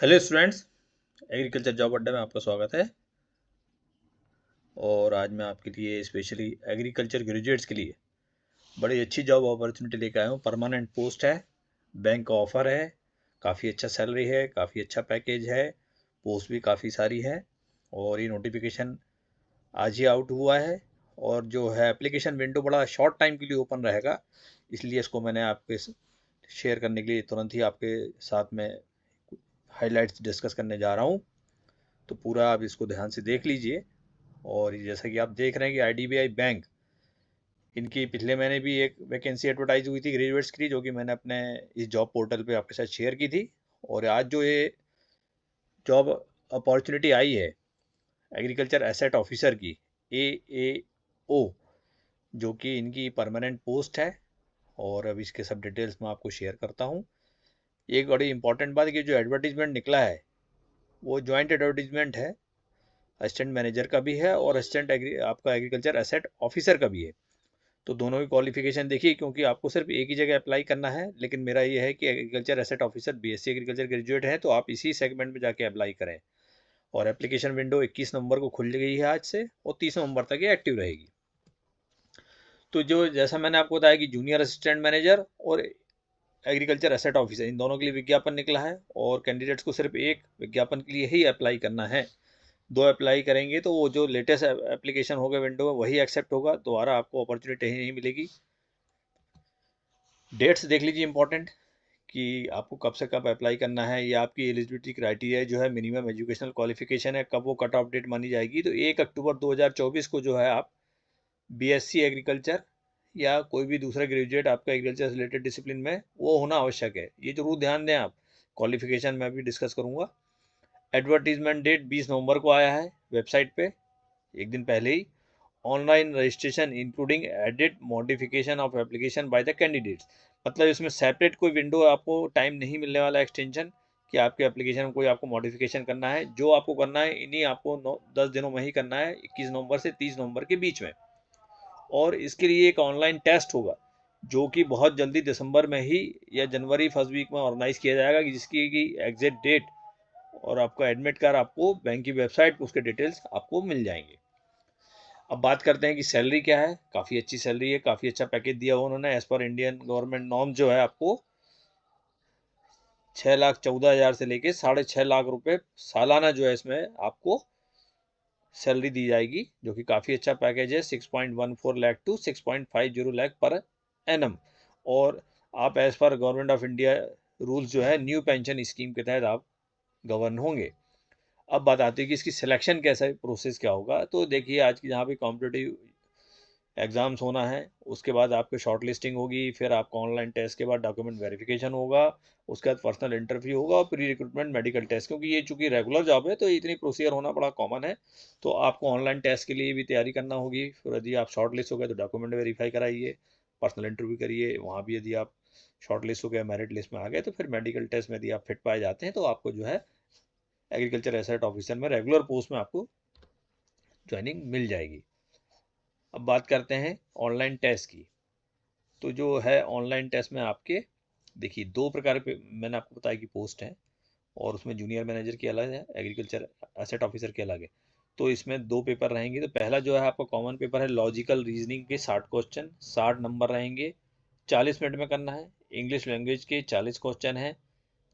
Hello students, agriculture job अड्डा में आपका स्वागत है। और आज मैं आपके लिए स्पेशली एग्रीकल्चर ग्रेजुएट्स के लिए बड़ी अच्छी जॉब अपॉर्चुनिटी लेकर आया हूँ। परमानेंट पोस्ट है, बैंक का ऑफर है, काफ़ी अच्छा सैलरी है, काफ़ी अच्छा पैकेज है, पोस्ट भी काफ़ी सारी है। और ये नोटिफिकेशन आज ही आउट हुआ है। और जो है एप्लीकेशन विंडो बड़ा शॉर्ट टाइम के लिए ओपन रहेगा, इसलिए इसको मैंने आपके शेयर करने के लिए तुरंत ही आपके साथ में हाइलाइट्स डिस्कस करने जा रहा हूँ। तो पूरा आप इसको ध्यान से देख लीजिए। और जैसा कि आप देख रहे हैं कि आईडीबीआई बैंक, इनकी पिछले महीने भी एक वैकेंसी एडवर्टाइज हुई थी ग्रेजुएट्स की, जो कि मैंने अपने इस जॉब पोर्टल पे आपके साथ शेयर की थी। और आज जो ये जॉब अपॉर्चुनिटी आई है एग्रीकल्चर एसेट ऑफिसर की, AAO, जो कि इनकी परमानेंट पोस्ट है। और अब इसके सब डिटेल्स मैं आपको शेयर करता हूँ। एक बड़ी इंपॉर्टेंट बात है कि जो एडवर्टीजमेंट निकला है वो ज्वाइंट एडवर्टीजमेंट है, असिस्टेंट मैनेजर का भी है और असिस्टेंट आपका एग्रीकल्चर एसेट ऑफिसर का भी है। तो दोनों की क्वालिफिकेशन देखिए, क्योंकि आपको सिर्फ एक ही जगह अप्लाई करना है। लेकिन मेरा ये है कि agriculture asset officer BSc agriculture graduate है तो आप इसी सेगमेंट में जाके अप्लाई करें। और एप्लीकेशन विंडो 21 नवंबर को खुल गई है आज से, और 30 नवंबर तक ये एक्टिव रहेगी। तो जो जैसा मैंने आपको बताया कि जूनियर असिस्टेंट मैनेजर और एग्रीकल्चर एसेट ऑफिसर, इन दोनों के लिए विज्ञापन निकला है। और कैंडिडेट्स को सिर्फ एक विज्ञापन के लिए ही अप्लाई करना है। दो अप्लाई करेंगे तो वो जो लेटेस्ट एप्लीकेशन होगा विंडो में वही एक्सेप्ट होगा, दोबारा आपको अपॉर्चुनिटी ही नहीं मिलेगी। डेट्स देख लीजिए इंपॉर्टेंट, कि आपको कब से कब अप्लाई करना है। या आपकी एलिजिबिलिटी क्राइटेरिया जो है मिनिमम एजुकेशनल क्वालिफिकेशन है, कब वो कट ऑफ डेट मानी जाएगी। तो 1 अक्टूबर 2024 को जो है आप बीएससी एग्रीकल्चर या कोई भी दूसरा ग्रेजुएट आपका एग्रीकल्चर से रिलेटेड डिसिप्लिन में वो होना आवश्यक है। ये जरूर ध्यान दें आप। क्वालिफिकेशन मैं भी डिस्कस करूंगा। एडवर्टीजमेंट डेट 20 नवंबर को आया है वेबसाइट पे, एक दिन पहले ही। Online registration including edit modification of application by the candidates. मतलब इसमें सेपरेट कोई विंडो आपको टाइम नहीं मिलने वाला एक्सटेंशन कि आपके एप्लीकेशन में कोई आपको मॉडिफिकेशन करना है। जो आपको करना है इन्हीं आपको 10 दिनों में ही करना है, 21 नवंबर से 30 नवंबर के बीच में। और इसके लिए एक ऑनलाइन टेस्ट होगा जो कि बहुत जल्दी दिसंबर में ही या जनवरी फर्स्ट वीक में ऑर्गेनाइज किया जाएगा, जिसकी की एग्जैक्ट डेट और आपका एडमिट कार्ड आपको बैंक की वेबसाइट पर उसके डिटेल्स आपको मिल जाएंगे। अब बात करते हैं कि सैलरी क्या है। काफ़ी अच्छी सैलरी है, काफ़ी अच्छा पैकेज दिया हुआ उन्होंने। As per Indian government norm जो है आपको 6,14,000 से लेके 6.5 लाख रुपए सालाना जो है इसमें आपको सैलरी दी जाएगी, जो कि काफ़ी अच्छा पैकेज है। 6.14 lakh to 6.50 lakh per annum. और आप as per government of India rules जो है न्यू पेंशन स्कीम के तहत आप गवर्न होंगे। अब बात आती है कि इसकी सिलेक्शन कैसा प्रोसेस क्या होगा। तो देखिए, आज की जहाँ पे कॉम्पिटेटिव एग्ज़ाम्स होना है, उसके बाद आपकी शॉर्ट लिस्टिंग होगी, फिर आपका ऑनलाइन टेस्ट के बाद डॉक्यूमेंट वेरिफिकेशन होगा, उसके बाद पर्सनल इंटरव्यू होगा और प्री रिक्रूटमेंट मेडिकल टेस्ट। क्योंकि ये चूंकि रेगुलर जॉब है तो इतनी प्रोसीजर होना बड़ा कॉमन है। तो आपको ऑनलाइन टेस्ट के लिए भी तैयारी करना होगी। फिर यदि आप शॉर्ट लिस्ट हो गए तो डॉक्यूमेंट वेरीफाई कराइए, पर्सनल इंटरव्यू करिए, वहाँ भी यदि आप शॉर्ट लिस्ट हो गए, मेरिट लिस्ट में आ गए, तो फिर मेडिकल टेस्ट में यदि आप फिट पाए जाते हैं तो आपको जो है एग्रीकल्चर एसेट ऑफिसर में रेगुलर पोस्ट में आपको ज्वाइनिंग मिल जाएगी। अब बात करते हैं ऑनलाइन टेस्ट की। तो जो है ऑनलाइन टेस्ट में आपके देखिए दो प्रकार के मैंने आपको बताया कि पोस्ट हैं, और उसमें जूनियर मैनेजर की अलग है, एग्रीकल्चर एसेट ऑफिसर की अलग है। तो इसमें दो पेपर रहेंगे। तो पहला जो है आपका कॉमन पेपर है, लॉजिकल रीजनिंग के 60 क्वेश्चन, 60 नंबर रहेंगे, 40 मिनट में करना है। इंग्लिश लैंग्वेज के 40 क्वेश्चन हैं,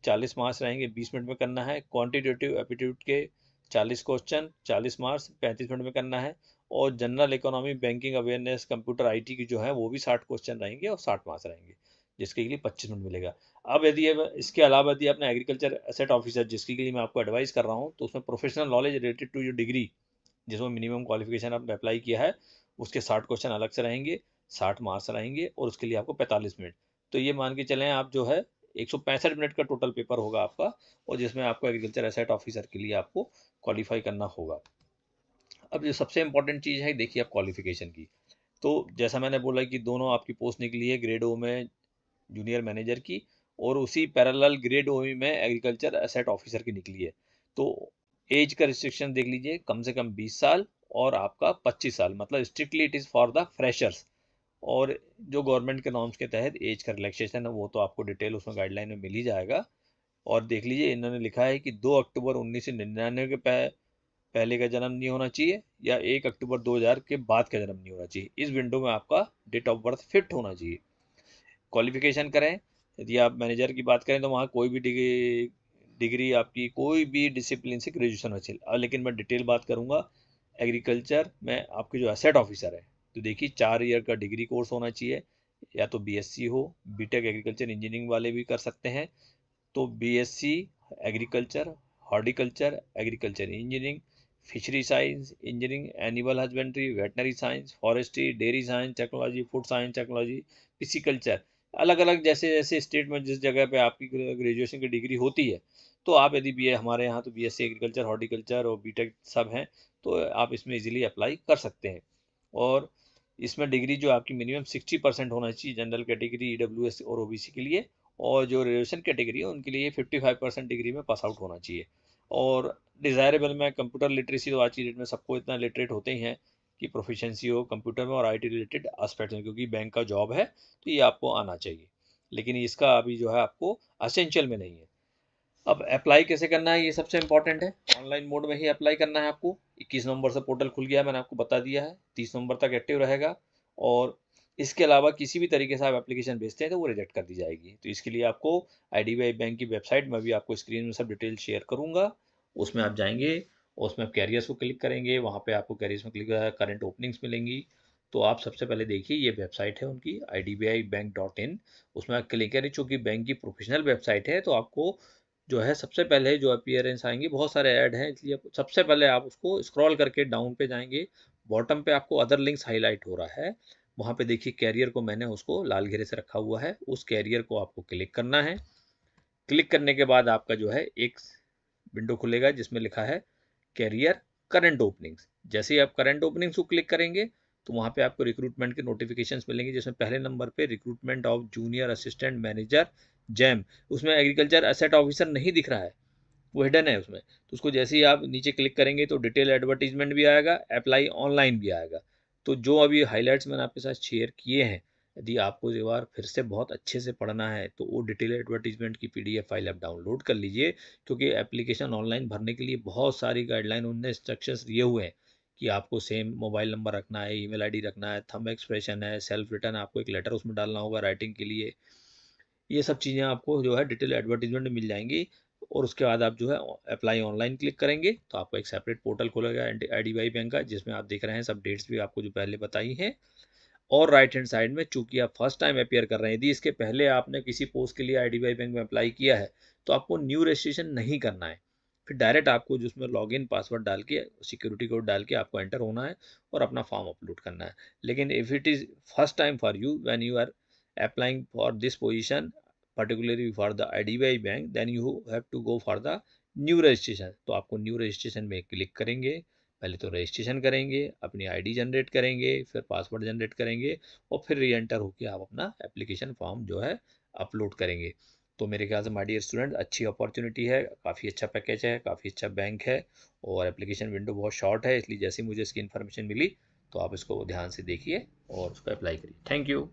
40 मार्क्स रहेंगे, 20 मिनट में करना है। क्वांटिटेटिव एप्टीट्यूड के 40 क्वेश्चन, 40 मार्क्स, 35 मिनट में करना है। और general economy, banking awareness, computer IT की जो है वो भी 60 क्वेश्चन रहेंगे और 60 मार्क्स रहेंगे, जिसके लिए 25 मिनट मिलेगा। अब यदि इसके अलावा यदि आपने एग्रीकल्चर एसेट ऑफिसर, जिसके लिए मैं आपको एडवाइस कर रहा हूँ, तो उसमें professional knowledge related to your degree, जिसमें मिनिमम क्वालिफिकेशन आपने अप्लाई किया है, उसके 60 क्वेश्चन अलग से रहेंगे, 60 मार्क्स रहेंगे और उसके लिए आपको 45 मिनट। तो ये मान के चलें आप जो है 165 मिनट का टोटल पेपर होगा आपका, और जिसमें आपको एग्रीकल्चर एसेट ऑफिसर के लिए आपको क्वालिफाई करना होगा। अब जो सबसे इंपॉर्टेंट चीज़ है, देखिए आप क्वालिफिकेशन की। तो जैसा मैंने बोला कि दोनों आपकी पोस्ट निकली है, ग्रेड ओ में जूनियर मैनेजर की, और उसी पैरेलल ग्रेड ओ में एग्रीकल्चर एसेट ऑफिसर की निकली है। तो एज का रिस्ट्रिक्शन देख लीजिए, कम से कम 20 साल और आपका 25 साल, मतलब strictly it is for the freshers. और जो गवर्नमेंट के नॉर्म्स के तहत एज का रिलैक्सेशन है वो तो आपको डिटेल उसमें गाइडलाइन में मिल ही जाएगा। और देख लीजिए इन्होंने लिखा है कि 2 अक्टूबर 1999 के पहले का जन्म नहीं होना चाहिए या 1 अक्टूबर 2000 के बाद का जन्म नहीं होना चाहिए। इस विंडो में आपका डेट ऑफ बर्थ फिट होना चाहिए। क्वालिफिकेशन करें, यदि आप मैनेजर की बात करें तो वहाँ कोई भी डिग्री आपकी कोई भी डिसिप्लिन से ग्रेजुएशन अच्छी। लेकिन मैं डिटेल बात करूँगा एग्रीकल्चर में आपके जो एसेट ऑफिसर है तो देखिए 4 ईयर का डिग्री कोर्स होना चाहिए, या तो बीएससी हो, बीटेक एग्रीकल्चर इंजीनियरिंग वाले भी कर सकते हैं, तो BSc agriculture, horticulture, agriculture engineering, fishery science engineering, animal husbandry, veterinary science, forestry, dairy science technology, food science technology, pisciculture, अलग अलग जैसे जैसे स्टेट में जिस जगह पे आपकी ग्रेजुएशन की डिग्री होती है, तो आप यदि बी हमारे यहाँ तो बीएससी एग्रीकल्चर, हॉर्टिकल्चर और बीटेक सब हैं, तो आप इसमें इजीली अप्लाई कर सकते हैं। और इसमें डिग्री जो आपकी मिनिमम 60% होना चाहिए जनरल कैटेगरी, ईडब्ल्यूएस और ओबीसी के लिए, और जो रिजर्वेशन कैटेगरी है उनके लिए 55% डिग्री में पास आउट होना चाहिए। और डिज़ायरेबल में कंप्यूटर लिटरेसी, तो आज की डेट में सबको इतना लिटरेट होते ही हैं कि प्रोफिशिएंसी हो कंप्यूटर में और आईटी रिलेटेड एस्पेक्ट में, क्योंकि बैंक का जॉब है तो ये आपको आना चाहिए, लेकिन इसका अभी जो है आपको असेंशियल में नहीं है। अब अप्लाई कैसे करना है ये सबसे इंपॉर्टेंट है, ऑनलाइन मोड में ही अप्लाई करना है आपको। 21 नवंबर से पोर्टल खुल गया है, मैंने आपको बता दिया है, 30 नवंबर तक एक्टिव रहेगा। और इसके अलावा किसी भी तरीके से आप एप्लीकेशन भेजते हैं तो वो रिजेक्ट कर दी जाएगी। तो इसके लिए आपको IDBI बैंक की वेबसाइट में भी आपको स्क्रीन में सब डिटेल शेयर करूंगा, उसमें आप जाएंगे, उसमें आप कैरियर्स को क्लिक करेंगे, वहाँ पे आपको कैरियर्स में क्लिक करंट ओपनिंग्स मिलेंगी। तो आप सबसे पहले देखिए ये वेबसाइट है उनकी idbibank.in, उसमें आप क्लिक करें, चूँकि बैंक की प्रोफेशनल वेबसाइट है तो आपको जो है सबसे पहले जो अपीयरेंस आएंगे, बहुत सारे ऐड हैं इसलिए सबसे पहले आप उसको स्क्रॉल करके डाउन पे जाएंगे, बॉटम पे आपको अदर लिंक्स हाईलाइट हो रहा है, वहाँ पे देखिए कैरियर को मैंने उसको लाल घेरे से रखा हुआ है, उस कैरियर को आपको क्लिक करना है। क्लिक करने के बाद आपका जो है एक विंडो खुलेगा जिसमें लिखा है कैरियर करंट ओपनिंग्स। जैसे ही आप करंट ओपनिंग्स को क्लिक करेंगे तो वहाँ पे आपको रिक्रूटमेंट के नोटिफिकेशंस मिलेंगे, जिसमें पहले नंबर पे recruitment of junior assistant manager jam, उसमें एग्रीकल्चर एसेट ऑफिसर नहीं दिख रहा है, वो हिडन है उसमें। तो उसको जैसे ही आप नीचे क्लिक करेंगे तो डिटेल एडवर्टीजमेंट भी आएगा, अप्लाई ऑनलाइन भी आएगा। तो जो अभी हाईलाइट्स मैंने आपके साथ शेयर किए हैं, यदि आपको एक बार फिर से बहुत अच्छे से पढ़ना है तो वो डिटेल एडवर्टीजमेंट की PDF फाइल आप डाउनलोड कर लीजिए, क्योंकि एप्लीकेशन ऑनलाइन भरने के लिए बहुत सारी गाइडलाइन उनने इंस्ट्रक्शंस दिए हुए हैं कि आपको सेम मोबाइल नंबर रखना है, ईमेल आईडी रखना है, थंब एक्सप्रेशन है, सेल्फ रिटर्न आपको एक लेटर उसमें डालना होगा राइटिंग के लिए। ये सब चीज़ें आपको जो है डिटेल एडवर्टीजमेंट मिल जाएंगी। और उसके बाद आप जो है अप्लाई ऑनलाइन क्लिक करेंगे तो आपको एक सेपरेट पोर्टल खुलेगा IDBI बैंक का, जिसमें आप देख रहे हैं सब डेट्स भी आपको जो पहले बताई हैं। और राइट हैंड साइड में चूंकि आप फर्स्ट टाइम अपेयर कर रहे हैं, यदि इसके पहले आपने किसी पोस्ट के लिए IDBI बैंक में अप्लाई किया है तो आपको न्यू रजिस्ट्रेशन नहीं करना है, फिर डायरेक्ट आपको जिसमें लॉगिन पासवर्ड डाल के सिक्योरिटी कोड डाल के आपको एंटर होना है और अपना फॉर्म अपलोड करना है। लेकिन if it is first time for you when you are applying for this position particularly for the IDBI bank, then you have to go for the new registration. तो आपको new registration में click करेंगे, पहले तो registration करेंगे, अपनी ID generate करेंगे, फिर पासवर्ड जनरेट करेंगे और फिर री एंटर होकर आप अपना एप्लीकेशन फॉर्म जो है अपलोड करेंगे। तो मेरे ख्याल से माय डियर स्टूडेंट अच्छी अपॉर्चुनिटी है, काफ़ी अच्छा पैकेज है, काफ़ी अच्छा बैंक है और एप्लीकेशन विंडो बहुत शॉर्ट है, इसलिए जैसे मुझे इसकी इन्फॉर्मेशन मिली तो आप इसको ध्यान से देखिए और उसको अप्लाई करिए। Thank you.